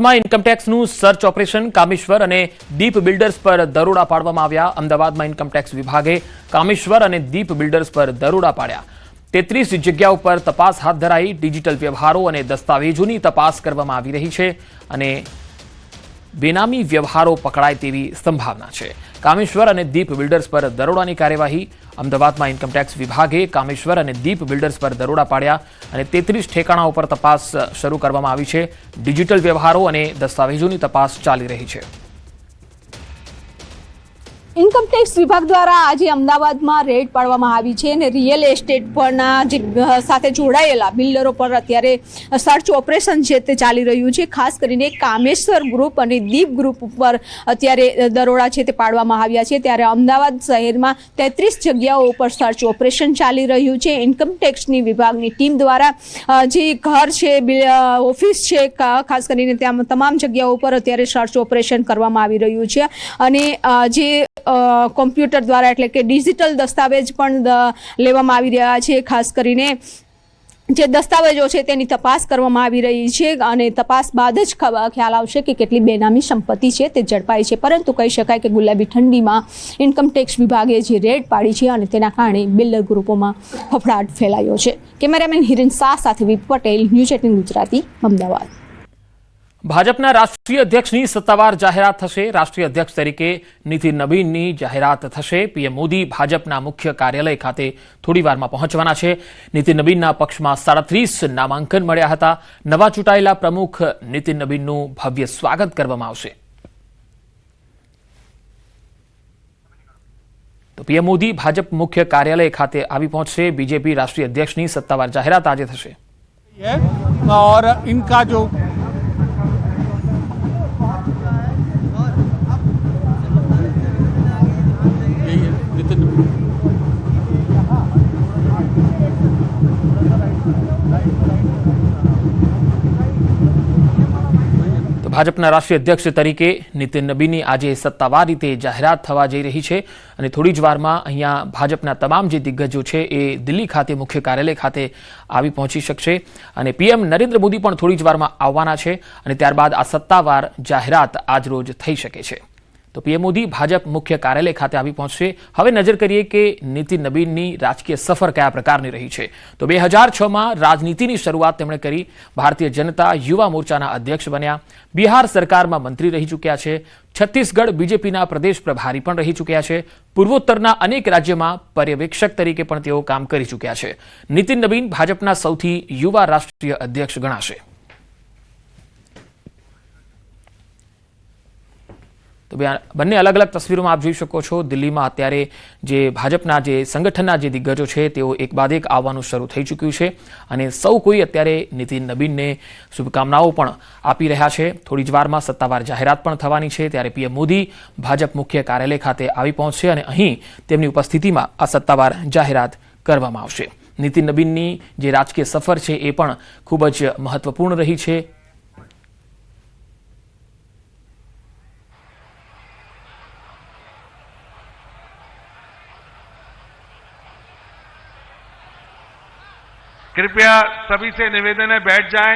અમદાવાદમાં ઇન્કમટેક્સનું search operation Kameshwar અને દીપ builders પર દરોડા પાડવામાં આવ્યા। અમદાવાદમાં ઇન્કમટેક્સ વિભાગે કામેશ્વર અને દીપ બિલ્ડર્સ પર દરોડા પાડ્યા। 33 જગ્યાઓ પર તપાસ હાથ ધરાઈ। ડિજિટલ વ્યવહારો અને દસ્તાવેજોની તપાસ કરવામાં આવી રહી છે અને બેનામી વ્યવહારો પકડાય તેવી સંભાવના છે। કામેશ્વર અને દીપ બિલ્ડર્સ પર દરોડાની કાર્યવાહી। અમદાવાદમાં ઇન્કમટેક્સ વિભાગે કામેશ્વર અને દીપ બિલ્ડર્સ પર દરોડા પાડ્યા અને 33 ઠેકાણાઓ પર તપાસ શરૂ કરવામાં આવી છે। ડિજિટલ વ્યવહારો અને દસ્તાવેજોની તપાસ ચાલી રહી છે। ઇન્કમટેક્સ વિભાગ દ્વારા આજે અમદાવાદમાં રેડ પાડવામાં આવી છે અને રિયલ એસ્ટેટ પરના જે સાથે જોડાયેલા બિલ્ડરો પર અત્યારે સર્ચ ઓપરેશન છે તે ચાલી રહ્યું છે। ખાસ કરીને કામેશ્વર ગ્રુપ અને દીપ ગ્રુપ ઉપર અત્યારે દરોડા છે તે પાડવામાં આવ્યા છે। ત્યારે અમદાવાદ શહેરમાં 33 જગ્યાઓ ઉપર સર્ચ ઓપરેશન ચાલી રહ્યું છે। ઇન્કમટેક્સની વિભાગની ટીમ દ્વારા જે ઘર છે, ઓફિસ છે, ખાસ કરીને ત્યાં તમામ જગ્યાઓ ઉપર અત્યારે સર્ચ ઓપરેશન કરવામાં આવી રહ્યું છે અને જે કોમ્પ્યુટર દ્વારા એટલે કે ડિજિટલ દસ્તાવેજ પણ લેવામાં આવી રહ્યા છે। ખાસ કરીને જે દસ્તાવેજો છે તેની તપાસ કરવામાં આવી રહી છે અને તપાસ બાદ જ ખ્યાલ આવશે કે કેટલી બેનામી સંપત્તિ છે તે ઝડપાઈ છે। પરંતુ કહી શકાય કે ગુલાબી ઠંડીમાં ઇન્કમટેક્સ વિભાગે જે રેડ પાડી છે અને તેના કારણે બિલ્ડર ગ્રુપોમાં ફફડાટ ફેલાયો છે। કેમેરામેન હિરેન શાહ સાથે વી પટેલ, ન્યૂઝ 18 ગુજરાતી, અમદાવાદ। ભાજપના રાષ્ટ્રીય અધ્યક્ષની સત્તાવાર જાહેરાત થશે। રાષ્ટ્રીય અધ્યક્ષ તરીકે નીતિન નબીનની જાહેરાત થશે। પીએમ મોદી ભાજપના મુખ્ય કાર્યાલય ખાતે થોડીવારમાં પહોંચવાના છે। નીતિન નબીનના પક્ષમાં 37 નામાંકન મળ્યા હતા। નવા ચૂંટાયેલા પ્રમુખ નીતિન નબીનનું ભવ્ય સ્વાગત કરવામાં આવશે। તો પીએમ મોદી ભાજપ મુખ્ય કાર્યાલય ખાતે આવી પહોંચશે। બીજેપી રાષ્ટ્રીય અધ્યક્ષની સત્તાવાર જાહેરાત આજે થશે और इनका जो તો ભાજપના રાષ્ટ્રીય અધ્યક્ષ તરીકે નીતિન નબીનની આજે સત્તાવાર રીતે જાહેરાત થવા જઈ રહી છે અને થોડી જ વારમાં અહીંયા ભાજપના તમામ જે દિગ્ગજો છે એ દિલ્હી ખાતે મુખ્ય કાર્યાલય ખાતે આવી પહોંચી શકશે અને પીએમ નરેન્દ્ર મોદી પણ થોડી જ વારમાં આવવાના છે અને ત્યારબાદ આ સત્તાવાર જાહેરાત આજરોજ થઈ શકે છે। તો પીએમ મોદી ભાજપ મુખ્ય કાર્યાલય ખાતે આવી પહોંચશે। હવે નજર કરીએ કે નીતિન નબીનની રાજકીય સફર કયા પ્રકારની રહી છે। તો 2006માં રાજનીતિની શરૂઆત તેમણે કરી। ભારતીય જનતા યુવા મોરચાના અધ્યક્ષ બન્યા। બિહાર સરકારમાં મંત્રી રહી ચૂક્યા છે। છત્તીસગઢ બીજેપીના પ્રદેશ પ્રભારી પણ રહી ચૂક્યા છે। પૂર્વોત્તરના અનેક રાજ્યોમાં પર્યવેક્ષક તરીકે પણ તેઓ કામ કરી ચૂક્યા છે। નીતિન નબીન ભાજપના સૌથી યુવા રાષ્ટ્રીય અધ્યક્ષ ગણાશે। તો બંને અલગ અલગ તસવીરોમાં આપ જોઈ શકો છો। દિલ્હીમાં અત્યારે જે ભાજપના જે સંગઠનના જે દિગ્ગજો છે તેઓ એક બાદ એક આવવાનું શરૂ થઈ ચૂક્યું છે અને સૌ કોઈ અત્યારે નીતિન નબીનને શુભકામનાઓ પણ આપી રહ્યા છે। થોડી જ વારમાં સત્તાવાર જાહેરાત પણ થવાની છે। ત્યારે પીએમ મોદી ભાજપ મુખ્ય કાર્યાલય ખાતે આવી પહોંચશે અને અહીં તેમની ઉપસ્થિતિમાં આ સત્તાવાર જાહેરાત કરવામાં આવશે। નીતિન નબીનની જે રાજકીય સફર છે એ પણ ખૂબ જ મહત્વપૂર્ણ રહી છે। कृपया सभी से निवेदन है, बैठ जाएं।